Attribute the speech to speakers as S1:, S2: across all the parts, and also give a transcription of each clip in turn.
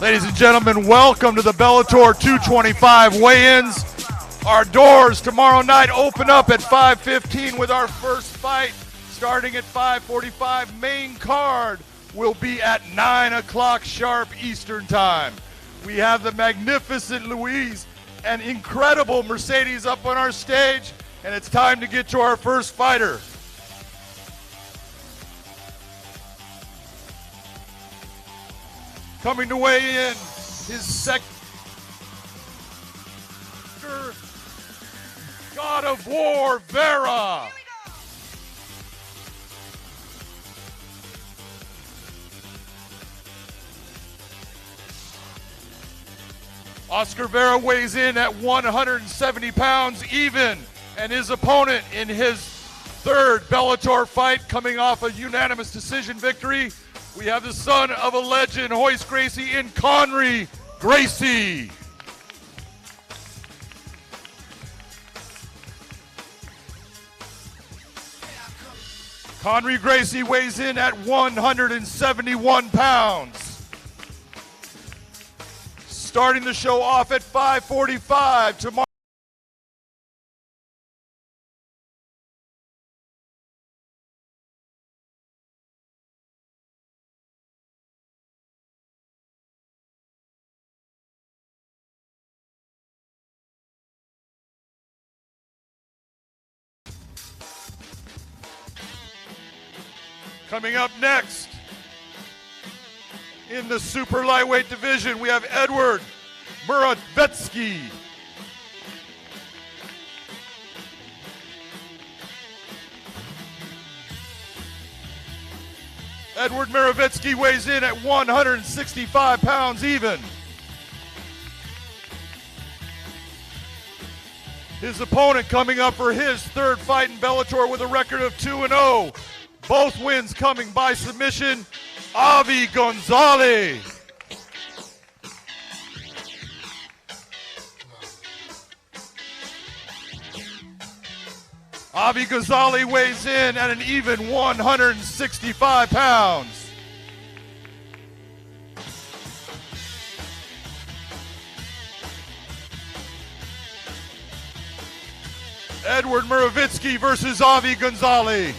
S1: Ladies and gentlemen, welcome to the Bellator 225 weigh-ins. Our doors tomorrow night open up at 5:15 with our first fight starting at 5:45. Main card will be at 9 o'clock sharp Eastern time. We have the magnificent Louise and incredible Mercedes up on our stage, and it's time to get to our first fighter. Coming to weigh in, his second God of War, Vera. Oscar Vera weighs in at 170 pounds even, and his opponent in his third Bellator fight, coming off a unanimous decision victory, we have the son of a legend, Royce Gracie, in Conry Gracie. Conry Gracie weighs in at 171 pounds. Starting the show off at 5:45 tomorrow. Coming up next, in the super lightweight division, we have Edward Mitrione. Edward Mitrione weighs in at 165 pounds even. His opponent coming up for his third fight in Bellator with a record of 2-0. Both wins coming by submission, Avi Gonzalez. Avi Gonzalez weighs in at an even 165 pounds. Edward Mitrione versus Avi Gonzalez.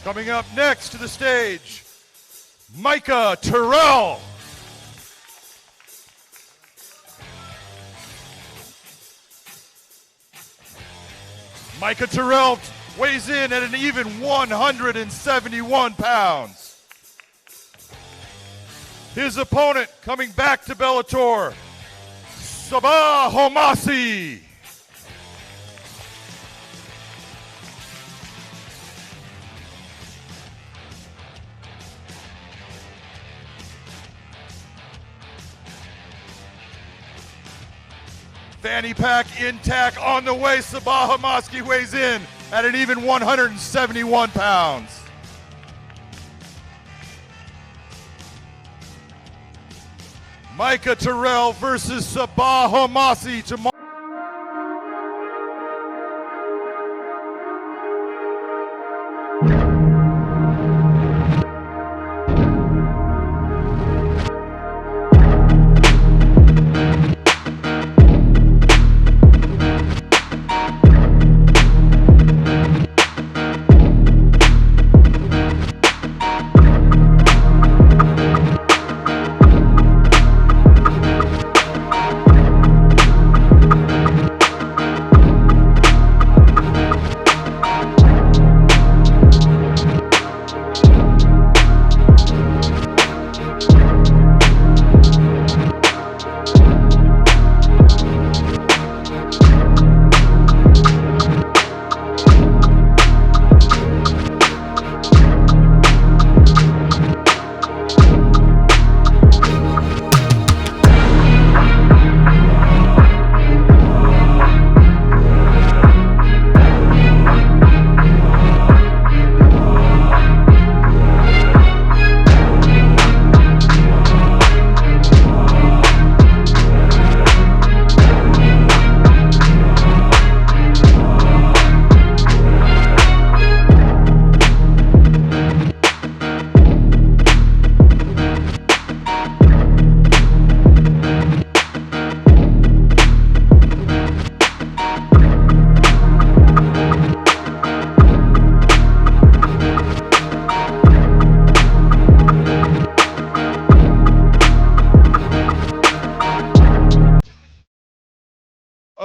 S1: Coming up next to the stage, Micah Terrell. Micah Terrell weighs in at an even 171 pounds. His opponent coming back to Bellator, Sabah Homasi. Fanny pack intact on the way. Sabah Homasi weighs in at an even 171 pounds. Micah Terrell versus Sabah Homasi tomorrow.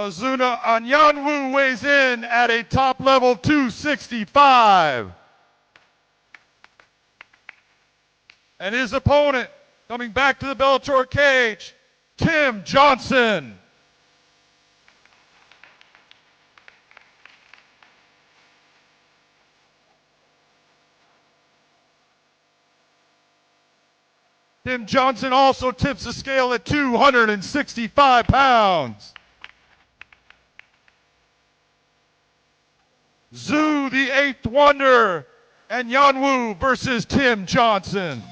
S1: Ozuna Anyanwu weighs in at a top level 265. And his opponent, coming back to the Bellator cage, Tim Johnson. Tim Johnson also tips the scale at 265 pounds. Zhu, the eighth wonder, and Yanwu versus Tim Johnson.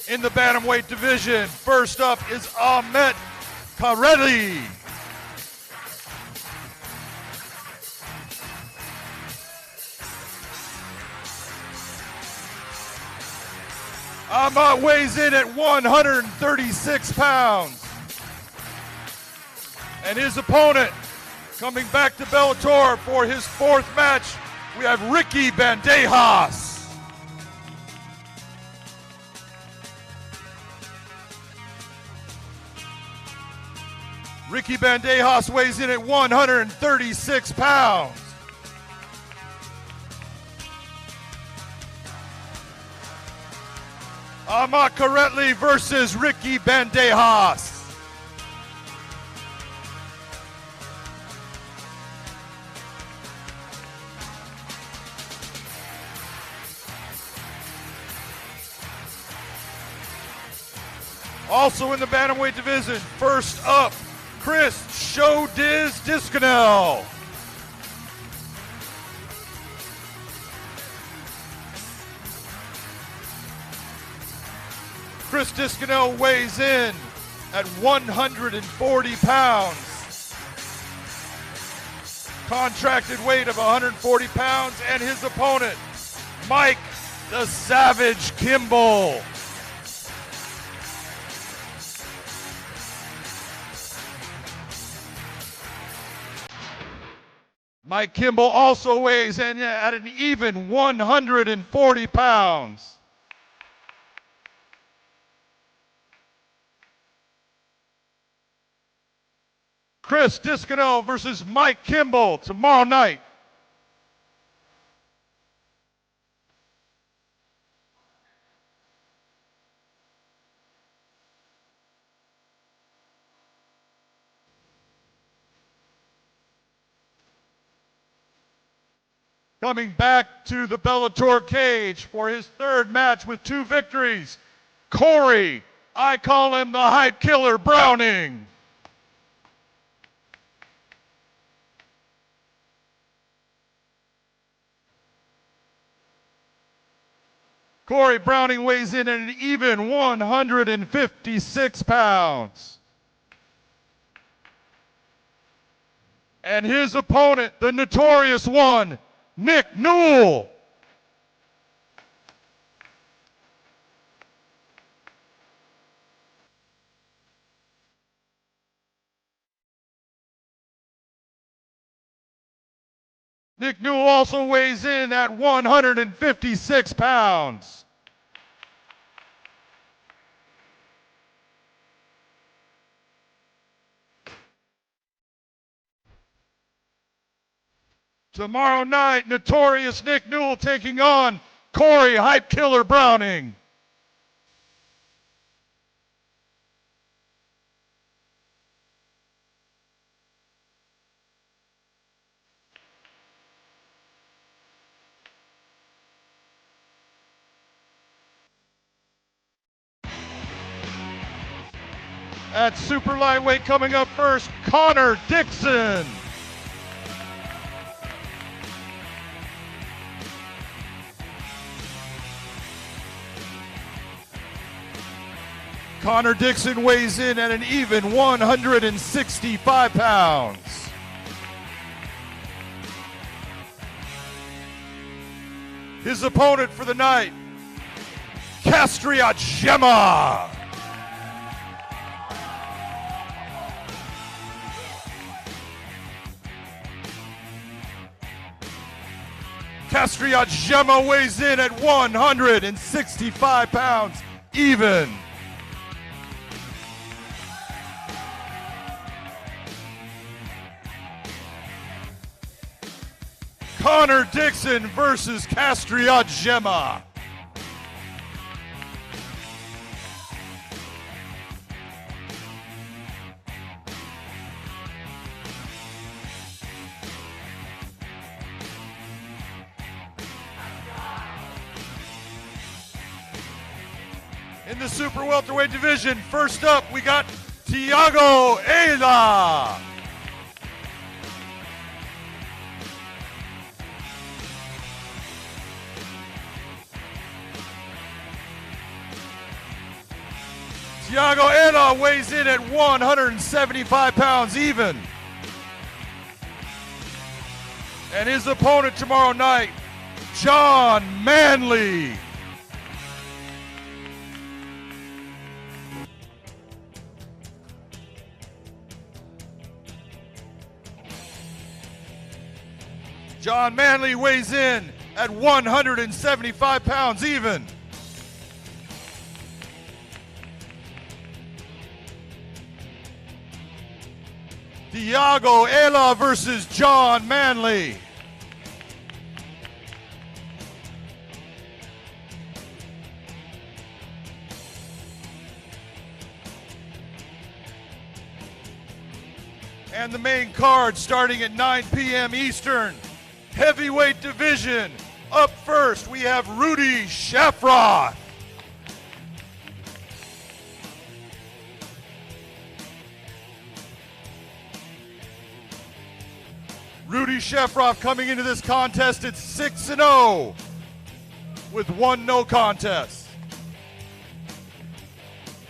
S1: In the bantamweight division, first up is Ahmet Kareli. Ahmet weighs in at 136 pounds. And his opponent, coming back to Bellator for his fourth match, we have Ricky Bandejas. Ricky Bandejas weighs in at 136 pounds. Ahmet Kareli versus Ricky Bandejas. Also in the bantamweight division, first up, Chris Showdiz Discanel. Chris Discanel weighs in at 140 pounds. Contracted weight of 140 pounds, and his opponent, Mike the Savage Kimball. Mike Kimball also weighs in at an even 140 pounds. Chris Discanel versus Mike Kimball tomorrow night. Coming back to the Bellator cage for his third match with 2 victories, Corey, I call him the hype killer, Browning. Corey Browning weighs in at an even 156 pounds. And his opponent, the notorious one, Nick Newell. Nick Newell also weighs in at 156 pounds. Tomorrow night, notorious Nick Newell taking on Corey Hype Killer Browning. At super lightweight, coming up first, Connor Dixon. Connor Dixon weighs in at an even 165 pounds. His opponent for the night, Castria Gemma. Castriot weighs in at 165 pounds, even. Connor Dixon versus Castriot Gemma. In the super welterweight division, first up we got Thiago Ela. Thiago Ela weighs in at 175 pounds even. And his opponent tomorrow night, John Manley. John Manley weighs in at 175 pounds even. Thiago Ela versus John Manley. And the main card starting at 9 p.m. Eastern. Heavyweight division. Up first, we have Rudy Shafroth. Rudy Shafroth coming into this contest at 6-0 with 1 no contest.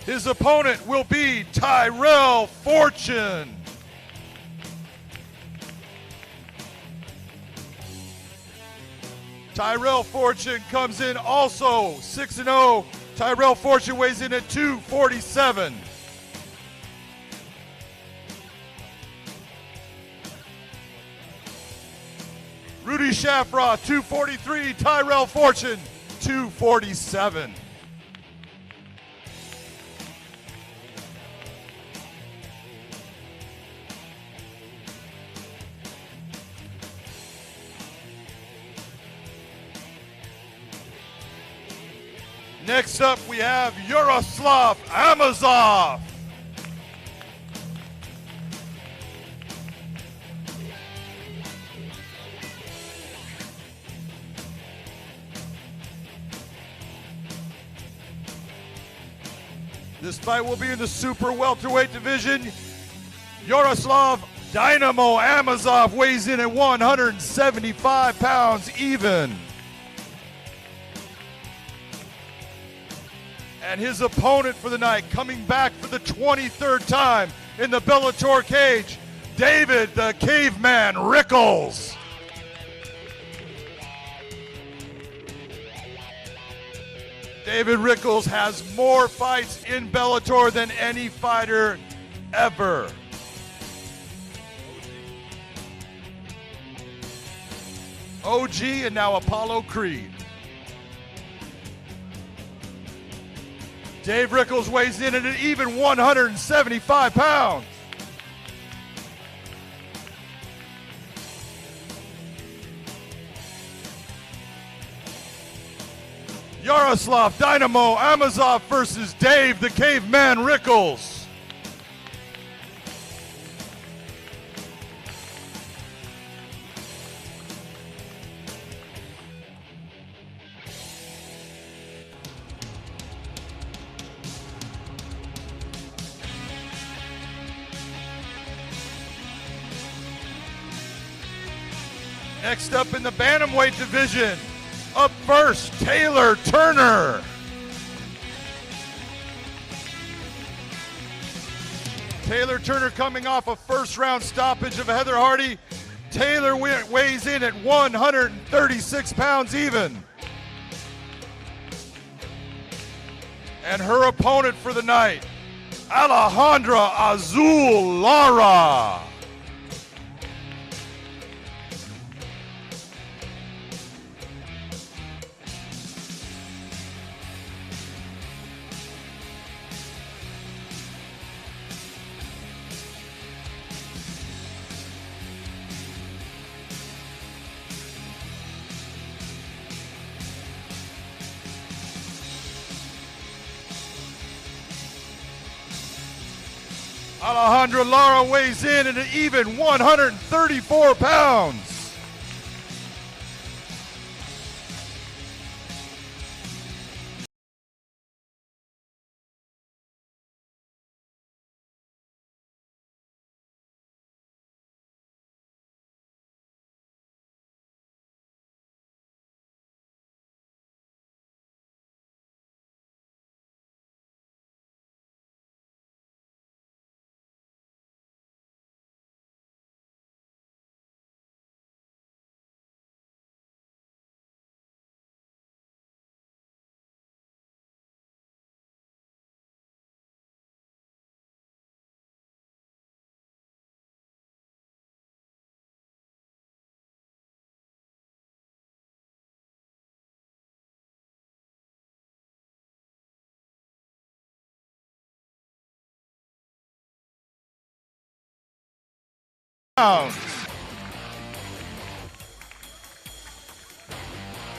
S1: His opponent will be Tyrell Fortune. Tyrell Fortune comes in also 6-0. Tyrell Fortune weighs in at 247. Rudy Shafroth, 243. Tyrell Fortune, 247. Next up, we have Yaroslav Amazov. This fight will be in the super welterweight division. Yaroslav Dynamo Amazov weighs in at 175 pounds even. And his opponent for the night, coming back for the 23rd time in the Bellator cage, David the Caveman Rickles. David Rickles has more fights in Bellator than any fighter ever. OG and now Apollo Creed. Dave Rickles weighs in at an even 175 pounds. Yaroslav Dynamo Amazov versus Dave the Caveman Rickles. Next up in the bantamweight division, up first, Taylor Turner. Taylor Turner coming off a first-round stoppage of Heather Hardy. Taylor weighs in at 136 pounds even. And her opponent for the night, Alejandra Azul Lara. Alejandra Lara weighs in at an even 134 pounds.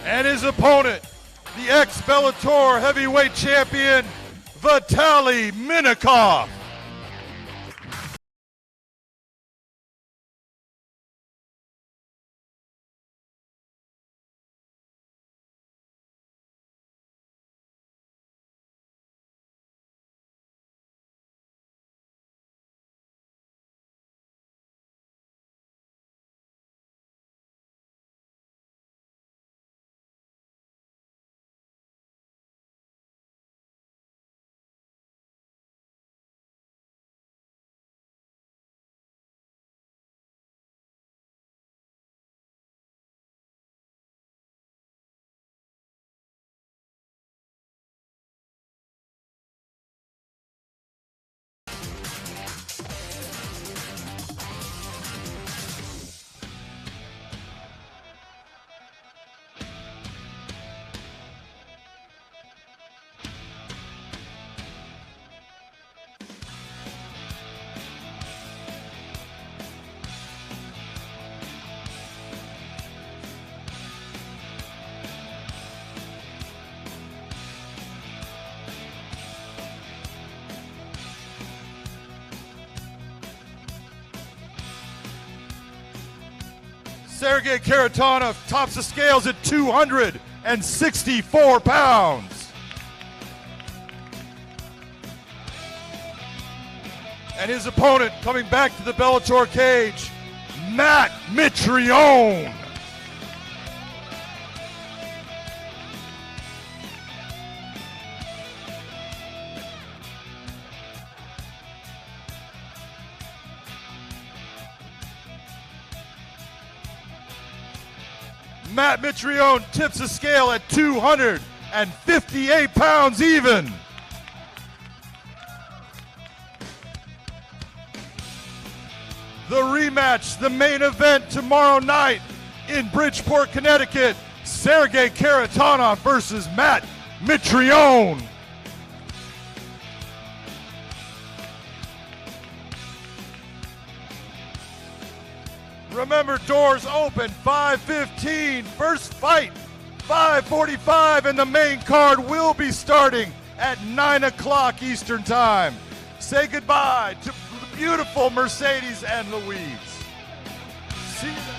S1: And his opponent, the ex-Bellator heavyweight champion, Vitaly Minakov. Sergey Kharitonov tops the scales at 264 pounds. And his opponent coming back to the Bellator cage, Matt Mitrione. Matt Mitrione tips the scale at 258 pounds even. The rematch, the main event tomorrow night in Bridgeport, Connecticut. Sergey Kharitonov versus Matt Mitrione. Remember, doors open 5:15. First fight 5:45, and the main card will be starting at 9 o'clock Eastern Time. Say goodbye to the beautiful Mercedes and Louise. See you.